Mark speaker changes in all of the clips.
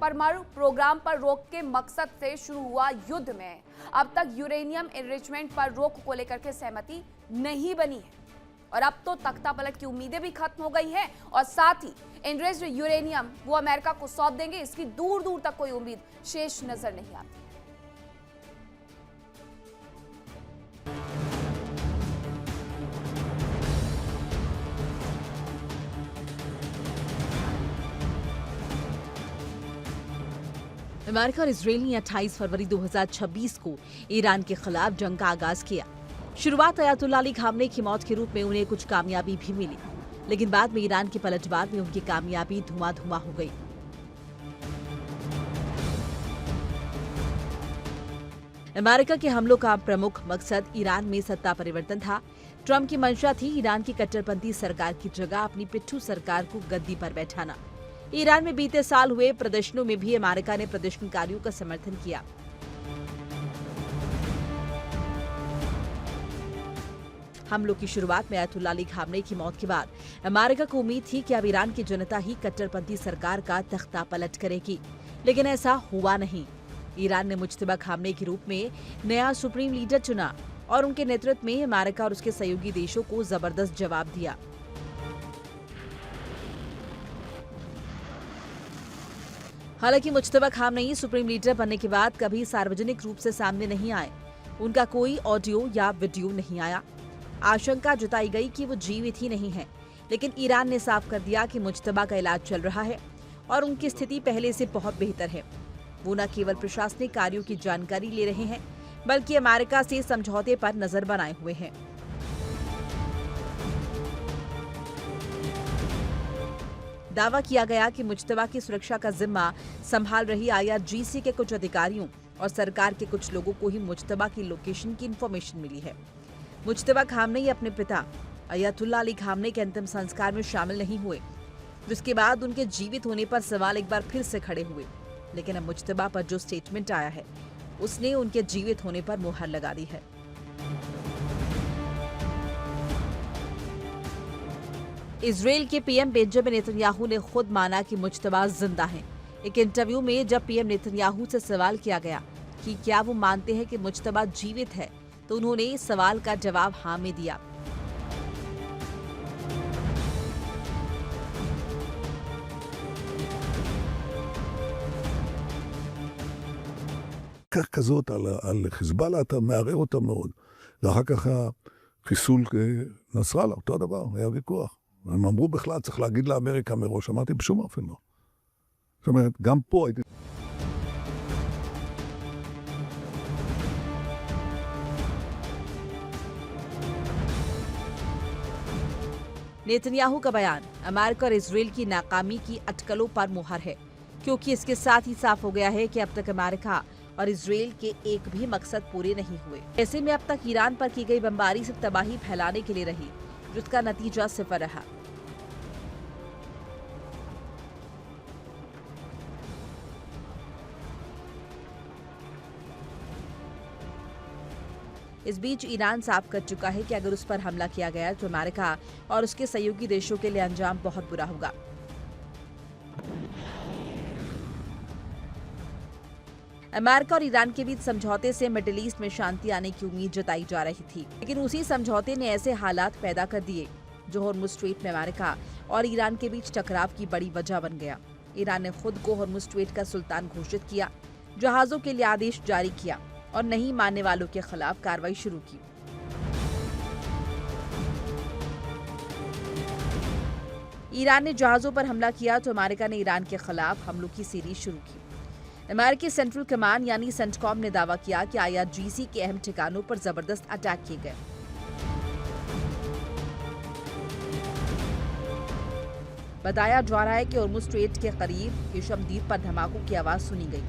Speaker 1: परमाणु प्रोग्राम पर रोक के मकसद से शुरू हुआ युद्ध में अब तक यूरेनियम एनरिचमेंट पर रोक को लेकर के सहमति नहीं बनी है और अब तो तख्तापलट की उम्मीदें भी खत्म हो गई हैं और साथ ही एनरिच्ड यूरेनियम वो अमेरिका को सौंप देंगे, इसकी दूर दूर तक कोई उम्मीद शेष नजर नहीं आती।
Speaker 2: अमेरिका और इसराइल ने 28 फरवरी 2026 को ईरान के खिलाफ जंग का आगाज किया। शुरुआत अयातुल्लाह अली खामनेई की मौत के रूप में उन्हें कुछ कामयाबी भी मिली, लेकिन बाद में ईरान के पलटवार में उनकी कामयाबी धुआं-धुआं हो गई। अमेरिका के हमलों का प्रमुख मकसद ईरान में सत्ता परिवर्तन था। ट्रंप की मंशा थी ईरान की कट्टरपंथी सरकार की जगह अपनी पिट्ठू सरकार को गद्दी पर बैठाना। ईरान में बीते साल हुए प्रदर्शनों में भी अमेरिका ने प्रदर्शनकारियों का समर्थन किया। हमलों की शुरुआत में अयातुल्लाह अली खामनेई की मौत के बाद अमेरिका को उम्मीद थी कि अब ईरान की जनता ही कट्टरपंथी सरकार का तख्ता पलट करेगी, लेकिन ऐसा हुआ नहीं। ईरान ने मुज्तबा खामनेई के रूप में नया सुप्रीम लीडर चुना और उनके नेतृत्व में अमेरिका और उसके सहयोगी देशों को जबरदस्त जवाब दिया। हालांकि मुज्तबा खामनेई सुप्रीम लीडर बनने के बाद कभी सार्वजनिक रूप से सामने नहीं आए। उनका कोई ऑडियो या वीडियो नहीं आया। आशंका जताई गई कि वो जीवित ही नहीं है, लेकिन ईरान ने साफ कर दिया कि मुज्तबा का इलाज चल रहा है और उनकी स्थिति पहले से बहुत बेहतर है। वो न केवल प्रशासनिक कार्यों की जानकारी ले रहे हैं, बल्कि अमेरिका से समझौते पर नजर बनाए हुए हैं। दावा किया गया कि मुज्तबा की सुरक्षा का जिम्मा संभाल रही IRGC के कुछ अधिकारियों और सरकार के कुछ लोगों को ही मुज्तबा की लोकेशन की इंफॉर्मेशन मिली है। मुज्तबा खामनेई अपने पिता अयातुल्लाह अली खामनेई के अंतिम संस्कार में शामिल नहीं हुए, जिसके बाद उनके जीवित होने पर सवाल एक बार फिर से खड़े हुए। लेकिन अब मुज्तबा पर जो स्टेटमेंट आया है, उसने उनके जीवित होने पर मुहर लगा दी है। इजराइल के पीएम बेंजामिन नेतन्याहू ने खुद माना कि मुज्तबा जिंदा हैं। एक इंटरव्यू में जब पीएम नेतन्याहू से सवाल किया गया कि क्या वो मानते हैं कि मुज्तबा जीवित है, तो उन्होंने इस सवाल का जवाब हाँ में दिया।
Speaker 3: כזאת על חיזבאללה, אתה מערער אותה מאוד. ואחר כך החיסול נסראללה, אותו דבר, היה ויכוח. הם אמרו בכלל, צריך להגיד לאמריקה מראש. אמרתי, בשום אופן לא. זאת אומרת, גם פה הייתי...
Speaker 2: नेतन्याहू का बयान अमेरिका और इजराइल की नाकामी की अटकलों पर मुहर है, क्योंकि इसके साथ ही साफ हो गया है कि अब तक अमेरिका और इजराइल के एक भी मकसद पूरे नहीं हुए। ऐसे में अब तक ईरान पर की गई बमबारी सिर्फ तबाही फैलाने के लिए रही, जिसका नतीजा सिफर रहा। इस बीच ईरान साफ कर चुका है कि अगर उस पर हमला किया गया तो अमेरिका और उसके सहयोगी देशों के लिए अंजाम बहुत बुरा होगा। अमेरिका और ईरान के बीच समझौते से मिडिल ईस्ट में शांति आने की उम्मीद जताई जा रही थी, लेकिन उसी समझौते ने ऐसे हालात पैदा कर दिए जो हॉर्मुज़ स्ट्रेट में अमेरिका और ईरान के बीच टकराव की बड़ी वजह बन गया। ईरान ने खुद को हॉर्मुज़ स्ट्रेट का सुल्तान घोषित किया, जहाजों के लिए आदेश जारी किया और नहीं मानने वालों के खिलाफ कार्रवाई शुरू की। ईरान ने जहाजों पर हमला किया तो अमेरिका ने ईरान के खिलाफ हमलों की सीरीज शुरू की। अमेरिकी सेंट्रल कमांड यानी सेंटकॉम ने दावा किया कि IRGC के अहम ठिकानों पर जबरदस्त अटैक किए गए। बताया जा रहा है कि हॉर्मुज़ स्ट्रेट के करीब हिशम द्वीप पर धमाकों की आवाज सुनी गई।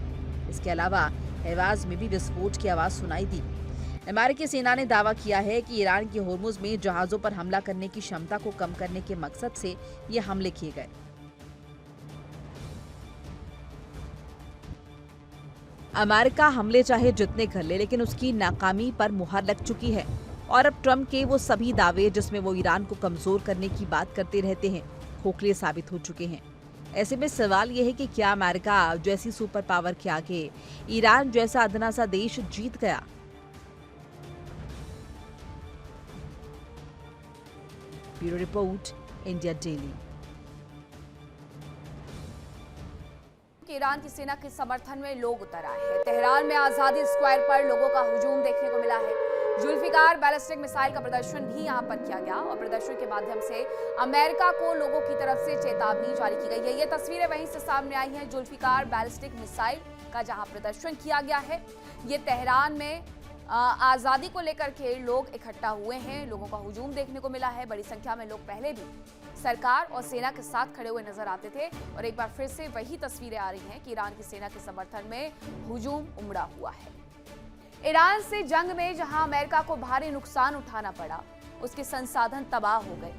Speaker 2: इसके अलावा हेवाज में भी विस्फोट की आवाज सुनाई दी। अमेरिकी सेना ने दावा किया है कि ईरान की हॉर्मुज़ में जहाजों पर हमला करने की क्षमता को कम करने के मकसद से ये हमले किए गए। अमेरिका हमले चाहे जितने कर ले, लेकिन उसकी नाकामी पर मुहर लग चुकी है और अब ट्रंप के वो सभी दावे जिसमें वो ईरान को कमजोर करने की बात करते रहते हैं, खोखले साबित हो चुके हैं। ऐसे में सवाल यह है कि क्या अमेरिका जैसी सुपर पावर के आगे ईरान जैसा अदना सा देश जीत गया? Bureau report, India daily.
Speaker 1: Iran की सेना के समर्थन में लोग उतर आए हैं। तेहरान में आजादी स्क्वायर पर लोगों का हुजूम देखने को मिला है। जुल्फिकार बैलिस्टिक मिसाइल का प्रदर्शन भी यहां पर किया गया और प्रदर्शन के माध्यम से अमेरिका को लोगों की तरफ से चेतावनी जारी की गई है। ये तस्वीरें वहीं से सामने आई हैं जुल्फिकार बैलिस्टिक मिसाइल का, जहां प्रदर्शन किया गया है। ये तेहरान में आजादी को लेकर के लोग इकट्ठा हुए हैं, लोगों का हुजूम देखने को मिला है। बड़ी संख्या में लोग पहले भी सरकार और सेना के साथ खड़े हुए नजर आते थे और एक बार फिर से वही तस्वीरें आ रही हैं कि ईरान की सेना के समर्थन में हुजूम उमड़ा हुआ है। ईरान से जंग में जहां अमेरिका को भारी नुकसान उठाना पड़ा, उसके संसाधन तबाह हो गए,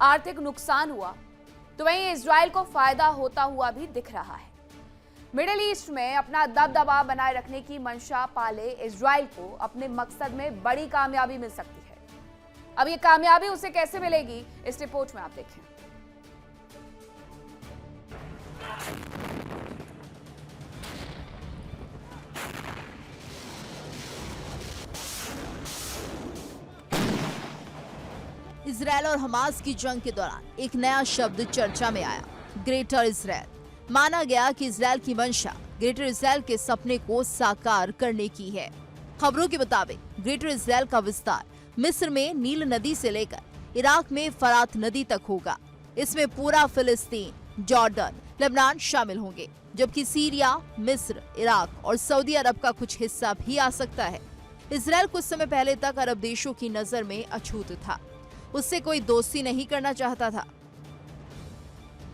Speaker 1: आर्थिक नुकसान हुआ, तो वहीं इजराइल को फायदा होता हुआ भी दिख रहा है। मिडिल ईस्ट में अपना दबदबा बनाए रखने की मंशा पाले इजराइल को अपने मकसद में बड़ी कामयाबी मिल सकती है। अब ये कामयाबी उसे कैसे मिलेगी, इस रिपोर्ट में आप देखें।
Speaker 4: इजरायल और हमास की जंग के दौरान एक नया शब्द चर्चा में आया, ग्रेटर इजरायल। माना गया कि इजरायल की मंशा ग्रेटर इजरायल के सपने को साकार करने की है। खबरों के मुताबिक ग्रेटर इजरायल का विस्तार मिस्र में नील नदी से लेकर इराक में फरात नदी तक होगा। इसमें पूरा फिलिस्तीन, जॉर्डन, लेबनान शामिल होंगे, जबकि सीरिया, मिस्र, इराक और सऊदी अरब का कुछ हिस्सा भी आ सकता है। इजरायल कुछ समय पहले तक अरब देशों की नजर में अछूत था, उससे कोई दोस्ती नहीं करना चाहता था।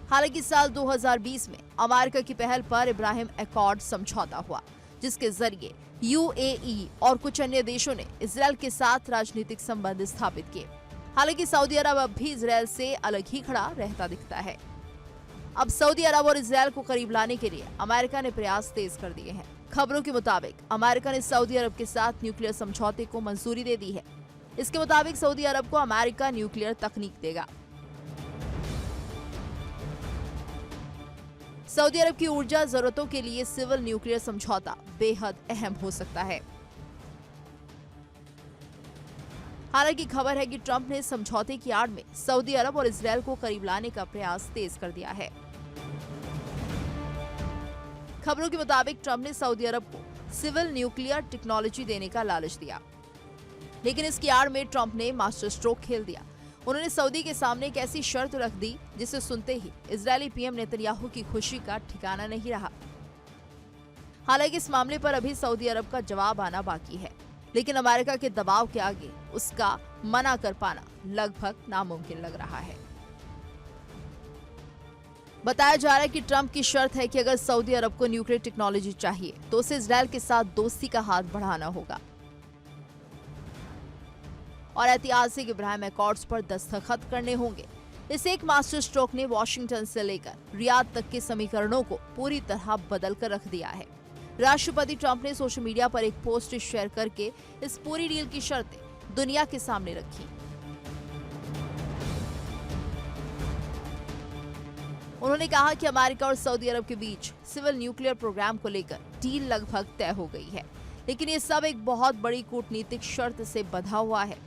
Speaker 4: हालांकि साल 2020 में अमेरिका की पहल पर इब्राहिम एकॉर्ड समझौता हुआ, जिसके जरिए यूएई और कुछ अन्य देशों ने इजरायल के साथ राजनीतिक संबंध स्थापित किए। हालांकि सऊदी अरब अब भी इजरायल से अलग ही खड़ा रहता दिखता है। अब सऊदी अरब और इजरायल को करीब लाने के लिए अमेरिका ने प्रयास तेज कर दिए हैं। खबरों के मुताबिक अमेरिका ने सऊदी अरब के साथ न्यूक्लियर समझौते को मंजूरी दे दी है। इसके मुताबिक सऊदी अरब को अमेरिका न्यूक्लियर तकनीक देगा। सऊदी अरब की ऊर्जा जरूरतों के लिए सिविल न्यूक्लियर समझौता बेहद अहम हो सकता है। हालांकि खबर है कि ट्रंप ने समझौते की आड़ में सऊदी अरब और इजरायल को करीब लाने का प्रयास तेज कर दिया है। खबरों के मुताबिक ट्रंप ने सऊदी अरब को सिविल न्यूक्लियर टेक्नोलॉजी देने का लालच दिया, लेकिन इसकी आड़ में ट्रंप ने मास्टर स्ट्रोक खेल दिया। उन्होंने सऊदी के सामने एक ऐसी शर्त रख दी जिसे सुनते ही इजरायली पीएम नेतन्याहू की खुशी का ठिकाना नहीं रहा। हालांकि इस मामले पर अभी सऊदी अरब का जवाब आना बाकी है, लेकिन अमेरिका के दबाव के आगे उसका मना कर पाना लगभग नामुमकिन लग रहा है। बताया जा रहा है कि ट्रंप की शर्त है कि अगर सऊदी अरब को न्यूक्लियर टेक्नोलॉजी चाहिए तो उसे इजरायल के साथ दोस्ती का हाथ बढ़ाना होगा और ऐतिहासिक इब्राहिम एकॉर्ड्स पर दस्तखत करने होंगे। इस एक मास्टर स्ट्रोक ने वॉशिंगटन से लेकर रियाद तक के समीकरणों को पूरी तरह बदल कर रख दिया है। राष्ट्रपति ट्रंप ने सोशल मीडिया पर एक पोस्ट शेयर करके इस पूरी डील की शर्तें दुनिया के सामने रखी। उन्होंने कहा कि अमेरिका और सऊदी अरब के बीच सिविल न्यूक्लियर प्रोग्राम को लेकर डील लगभग तय हो गई है, लेकिन ये सब एक बहुत बड़ी कूटनीतिक शर्त से बंधा हुआ है।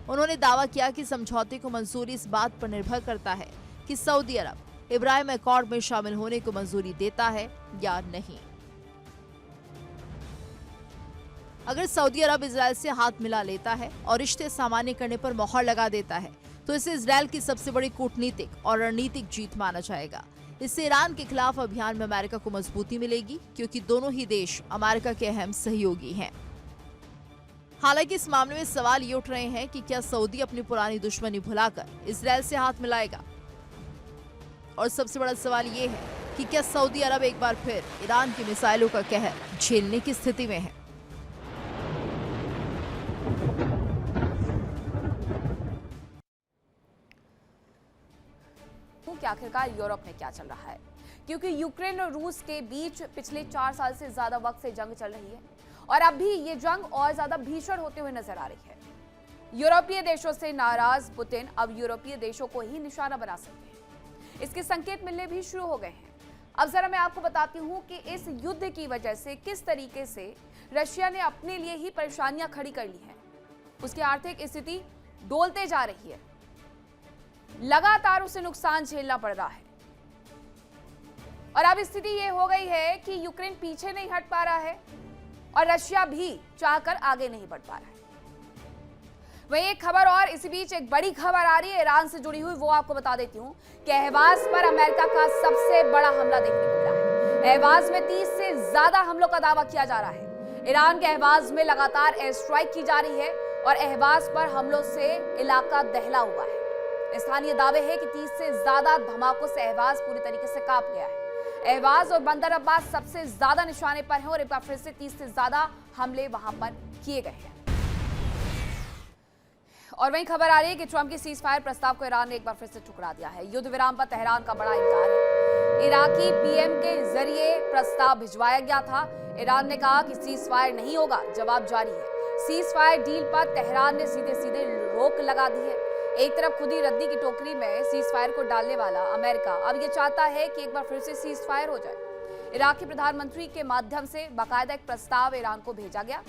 Speaker 4: उन्होंने दावा किया कि समझौते को मंजूरी इस बात पर निर्भर करता है कि सऊदी अरब इब्राहिम एकॉर्ड में शामिल होने को मंजूरी देता है या नहीं। अगर सऊदी अरब इजरायल से हाथ मिला लेता है और रिश्ते सामान्य करने पर मोहर लगा देता है तो इसे इजरायल की सबसे बड़ी कूटनीतिक और रणनीतिक जीत माना जाएगा। इससे ईरान के खिलाफ अभियान में अमेरिका को मजबूती मिलेगी, क्योंकि दोनों ही देश अमेरिका के अहम सहयोगी हैं। हालांकि इस मामले में सवाल ये उठ रहे हैं कि क्या सऊदी अपनी पुरानी दुश्मनी भुलाकर इजरायल से हाथ मिलाएगा, और सबसे बड़ा सवाल ये है कि क्या सऊदी अरब एक बार फिर ईरान की मिसाइलों का कहर झेलने की स्थिति में है।
Speaker 1: कि आखिरकार यूरोप में क्या चल रहा है, क्योंकि यूक्रेन और रूस के बीच पिछले 4 साल से ज्यादा वक्त से जंग चल रही है और अब भी ये जंग और ज्यादा भीषण होते हुए नजर आ रही है। यूरोपीय देशों से नाराज पुतिन अब यूरोपीय देशों को ही निशाना बना सकते हैं। इसके संकेत मिलने भी शुरू हो गए हैं। अब जरा मैं आपको बताती हूं कि इस युद्ध की वजह से किस तरीके से रशिया ने अपने लिए ही परेशानियां खड़ी कर ली हैं। उसकी आर्थिक स्थिति डोलते जा रही है, लगातार उसे नुकसान झेलना पड़ रहा है और अब स्थिति ये हो गई है कि यूक्रेन पीछे नहीं हट पा रहा है और रशिया भी चाहकर आगे नहीं बढ़ पा रहा है। वहीं एक खबर और इसी बीच एक बड़ी खबर आ रही है ईरान से जुड़ी हुई, वो आपको बता देती हूं कि अहवाज पर अमेरिका का सबसे बड़ा हमला देखने को मिला है। अहवाज में 30 से ज्यादा हमलों का दावा किया जा रहा है। ईरान के अहवाज में लगातार एयर स्ट्राइक की जा रही है और अहवाज पर हमलों से इलाका दहला हुआ है। स्थानीय दावे हैं कि 30 से ज्यादा धमाकों से अहवाज पूरी तरीके से कांप गया है। अहवाज और बंदर अब्बास सबसे ज्यादा निशाने पर हैं और एक बार फिर से 30 से ज्यादा हमले वहां पर किए गए हैं। और वहीं खबर आ रही है कि ट्रंप के सीज फायर प्रस्ताव को ईरान ने एक बार फिर से ठुकरा दिया है। युद्ध विराम पर तेहरान का बड़ा इंकार है। इराकी पीएम के जरिए प्रस्ताव भिजवाया गया था। ईरान ने कहा कि सीज फायर नहीं होगा, जवाब जारी है। सीज फायर डील पर तेहरान ने सीधे सीधे रोक लगा दी है। एक तरफ खुद ही रद्दी की टोकरी में सीज फायर को डालने वाला अमेरिका अब ये चाहता है कि एक बार फिर से सीज फायर हो जाए। इराकी प्रधानमंत्री के माध्यम से बाकायदा एक प्रस्ताव ईरान को भेजा गया